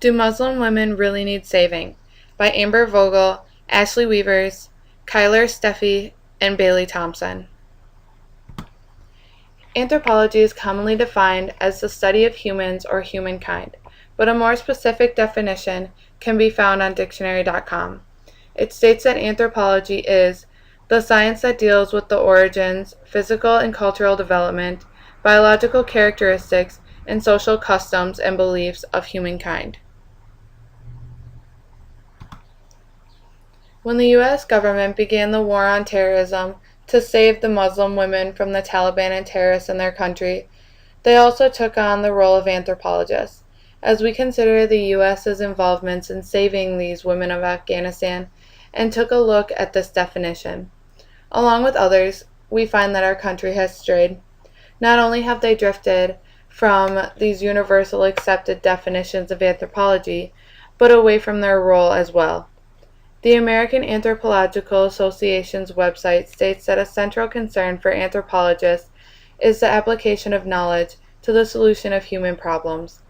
Do Muslim Women Really Need Saving? By Amber Vogel, Ashley Weavers, Kyler Steffi, and Bailey Thompson. Anthropology is commonly defined as the study of humans or humankind, but a more specific definition can be found on dictionary.com. It states that anthropology is the science that deals with the origins, physical and cultural development, biological characteristics, and social customs and beliefs of humankind. When the U.S. government began the war on terrorism to save the Muslim women from the Taliban and terrorists in their country, they also took on the role of anthropologists. As we consider the U.S.'s involvements in saving these women of Afghanistan and took a look at this definition, along with others, we find that our country has strayed. Not only have they drifted from these universal accepted definitions of anthropology, but away from their role as well. The American Anthropological Association's website states that a central concern for anthropologists is the application of knowledge to the solution of human problems.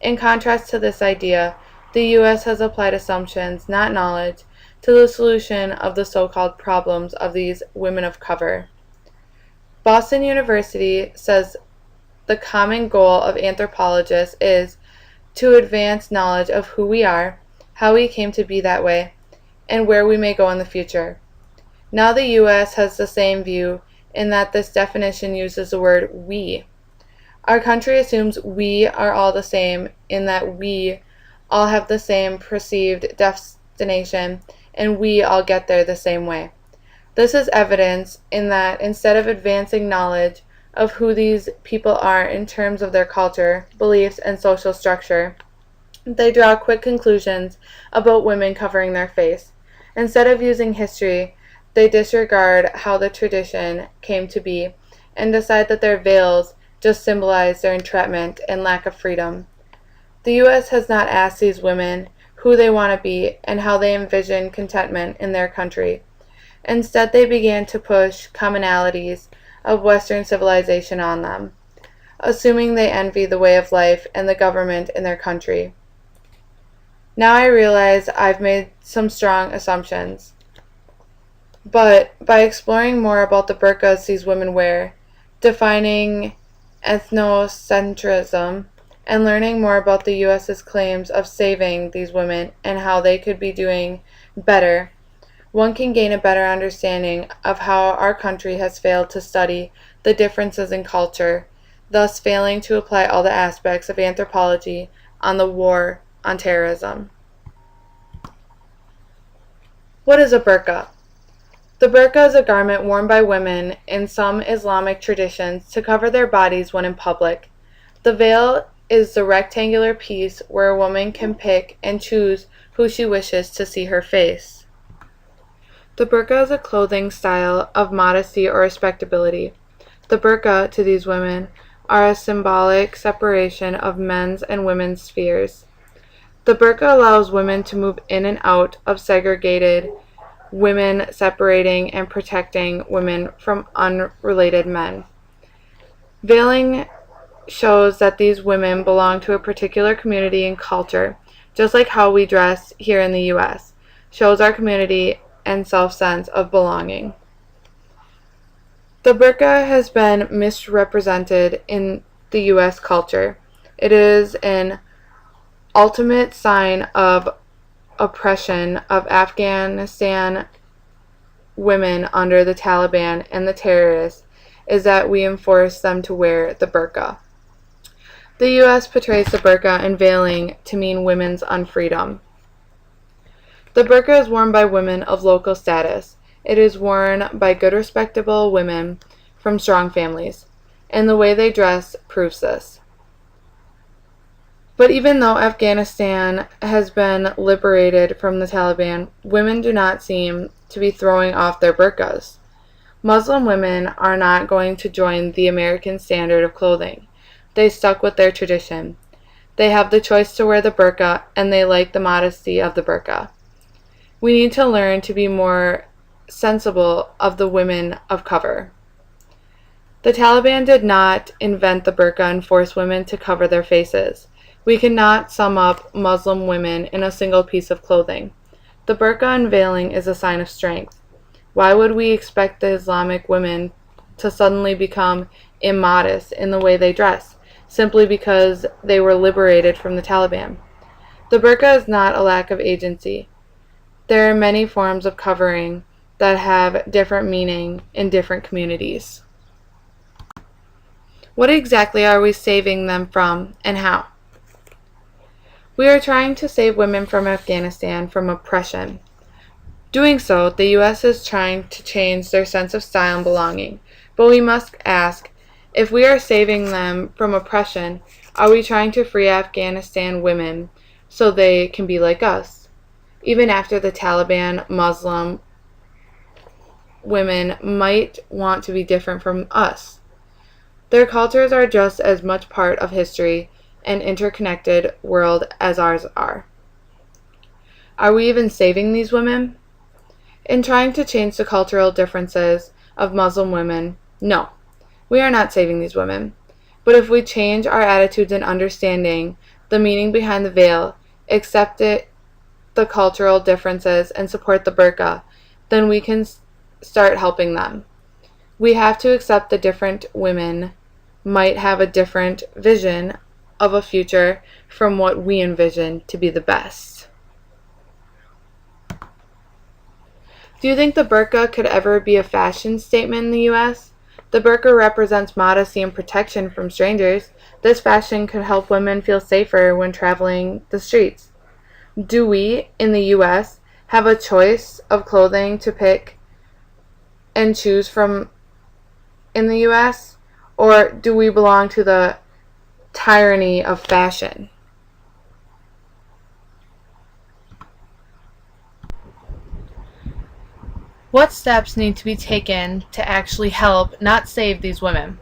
In contrast to this idea, the U.S. has applied assumptions, not knowledge, to the solution of the so-called problems of these women of color. Boston University says the common goal of anthropologists is to advance knowledge of who we are, how we came to be that way, and where we may go in the future. Now the U.S. has the same view in that this definition uses the word we. Our country assumes we are all the same in that we all have the same perceived destination and we all get there the same way. This is evidence in that instead of advancing knowledge of who these people are in terms of their culture, beliefs, and social structure, they draw quick conclusions about women covering their face. Instead of using history, they disregard how the tradition came to be and decide that their veils just symbolize their entrapment and lack of freedom. The U.S. has not asked these women who they want to be and how they envision contentment in their country. Instead, they began to push commonalities of Western civilization on them, assuming they envy the way of life and the government in their country. Now I realize I've made some strong assumptions, but by exploring more about the burqas these women wear, defining ethnocentrism, and learning more about the U.S.'s claims of saving these women and how they could be doing better, one can gain a better understanding of how our country has failed to study the differences in culture, thus failing to apply all the aspects of anthropology on the war on terrorism. What is a burqa? The burqa is a garment worn by women in some Islamic traditions to cover their bodies when in public. The veil is the rectangular piece where a woman can pick and choose who she wishes to see her face. The burqa is a clothing style of modesty or respectability. The burqa, to these women, are a symbolic separation of men's and women's spheres. The burqa allows women to move in and out of segregated women, separating and protecting women from unrelated men. Veiling shows that these women belong to a particular community and culture, just like how we dress here in the U.S., shows our community and self-sense of belonging. The burqa has been misrepresented in the U.S. culture. It is an ultimate sign of oppression of Afghanistan women under the Taliban and the terrorists is that we enforce them to wear the burqa. The U.S. portrays the burqa and veiling to mean women's unfreedom. The burqa is worn by women of local status. It is worn by good, respectable women from strong families, and the way they dress proves this. But even though Afghanistan has been liberated from the Taliban, women do not seem to be throwing off their burqas. Muslim women are not going to join the American standard of clothing. They stuck with their tradition. They have the choice to wear the burqa, and they like the modesty of the burqa. We need to learn to be more sensible of the women of color. The Taliban did not invent the burqa and force women to cover their faces. We cannot sum up Muslim women in a single piece of clothing. The burqa unveiling is a sign of strength. Why would we expect the Islamic women to suddenly become immodest in the way they dress, simply because they were liberated from the Taliban? The burqa is not a lack of agency. There are many forms of covering that have different meaning in different communities. What exactly are we saving them from, and how? We are trying to save women from Afghanistan from oppression. Doing so, the U.S. is trying to change their sense of style and belonging. But we must ask, if we are saving them from oppression, are we trying to free Afghanistan women so they can be like us? Even after the Taliban, Muslim women might want to be different from us. Their cultures are just as much part of history and interconnected world as ours are. Are we even saving these women? In trying to change the cultural differences of Muslim women, no, we are not saving these women. But if we change our attitudes and understanding the meaning behind the veil, accept the cultural differences, and support the burqa, then we can start helping them. We have to accept the different women might have a different vision of a future from what we envision to be the best. Do you think the burqa could ever be a fashion statement in the U.S.? The burqa represents modesty and protection from strangers. This fashion could help women feel safer when traveling the streets. Do we, in the U.S., have a choice of clothing to pick and choose from in the U.S.? Or do we belong to the tyranny of fashion? What steps need to be taken to actually help, not save, these women?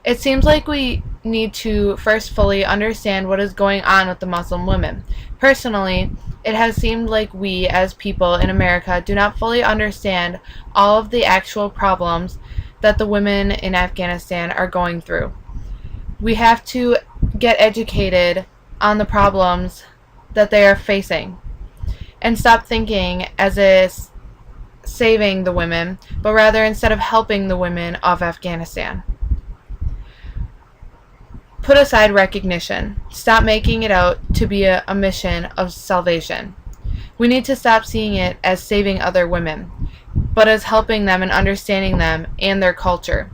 It seems like we need to first fully understand what is going on with the Muslim women. Personally, it has seemed like we as people in America do not fully understand all of the actual problems that the women in Afghanistan are going through. We have to get educated on the problems that they are facing and stop thinking as is saving the women, but rather instead of helping the women of Afghanistan. Put aside recognition. Stop making it out to be a mission of salvation. We need to stop seeing it as saving other women, but as helping them and understanding them and their culture.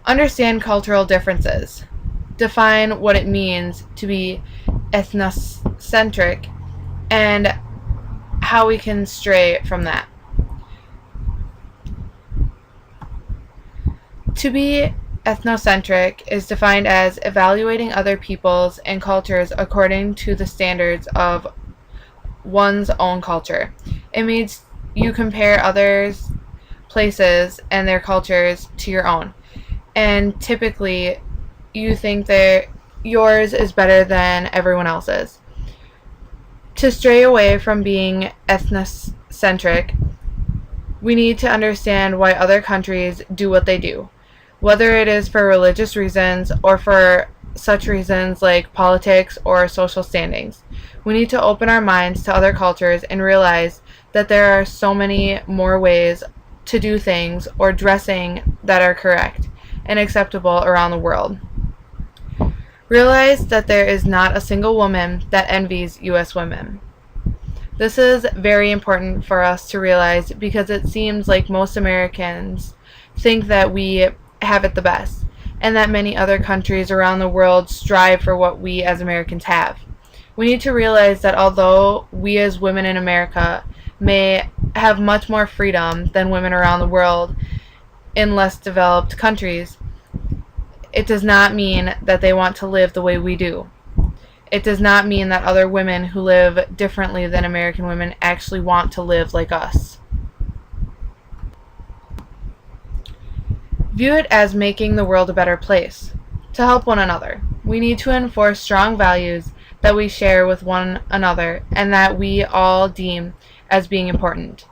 Understand cultural differences. Define what it means to be ethnocentric and how we can stray from that. To be ethnocentric is defined as evaluating other peoples and cultures according to the standards of one's own culture. It means you compare others' places and their cultures to your own. And typically, you think that yours is better than everyone else's. To stray away from being ethnocentric, we need to understand why other countries do what they do, whether it is for religious reasons or for such reasons like politics or social standings. We need to open our minds to other cultures and realize that there are so many more ways to do things or dressing that are correct and acceptable around the world. Realize that there is not a single woman that envies U.S. women. This is very important for us to realize because it seems like most Americans think that we have it the best, and that many other countries around the world strive for what we as Americans have. We need to realize that although we as women in America may have much more freedom than women around the world in less developed countries, it does not mean that they want to live the way we do. It does not mean that other women who live differently than American women actually want to live like us. View it as making the world a better place. To help one another, we need to enforce strong values that we share with one another and that we all deem as being important.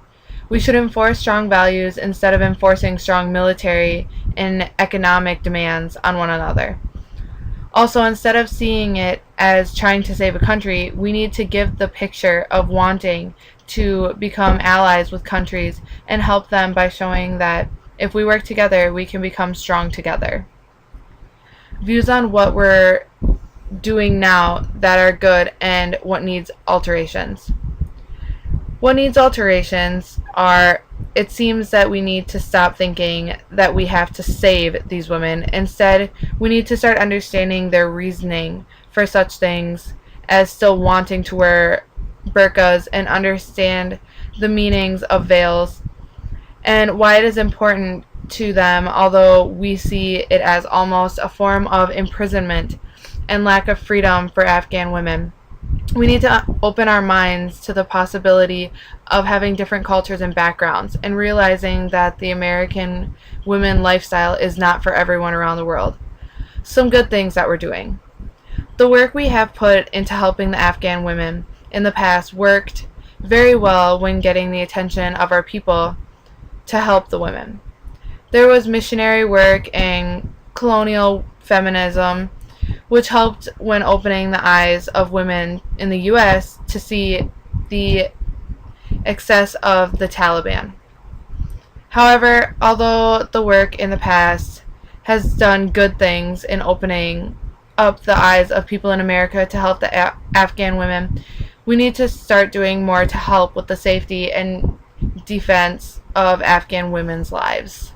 We should enforce strong values instead of enforcing strong military and economic demands on one another. Also, instead of seeing it as trying to save a country, we need to give the picture of wanting to become allies with countries and help them by showing that if we work together, we can become strong together. Views on what we're doing now that are good and what needs alterations. What needs alterations are, it seems that we need to stop thinking that we have to save these women. Instead, we need to start understanding their reasoning for such things as still wanting to wear burqas and understand the meanings of veils and why it is important to them, although we see it as almost a form of imprisonment and lack of freedom for Afghan women. We need to open our minds to the possibility of having different cultures and backgrounds and realizing that the American women lifestyle is not for everyone around the world. Some good things that we're doing. The work we have put into helping the Afghan women in the past worked very well when getting the attention of our people to help the women. There was missionary work and colonial feminism, which helped when opening the eyes of women in the U.S. to see the excess of the Taliban. However, although the work in the past has done good things in opening up the eyes of people in America to help the Afghan women, we need to start doing more to help with the safety and defense of Afghan women's lives.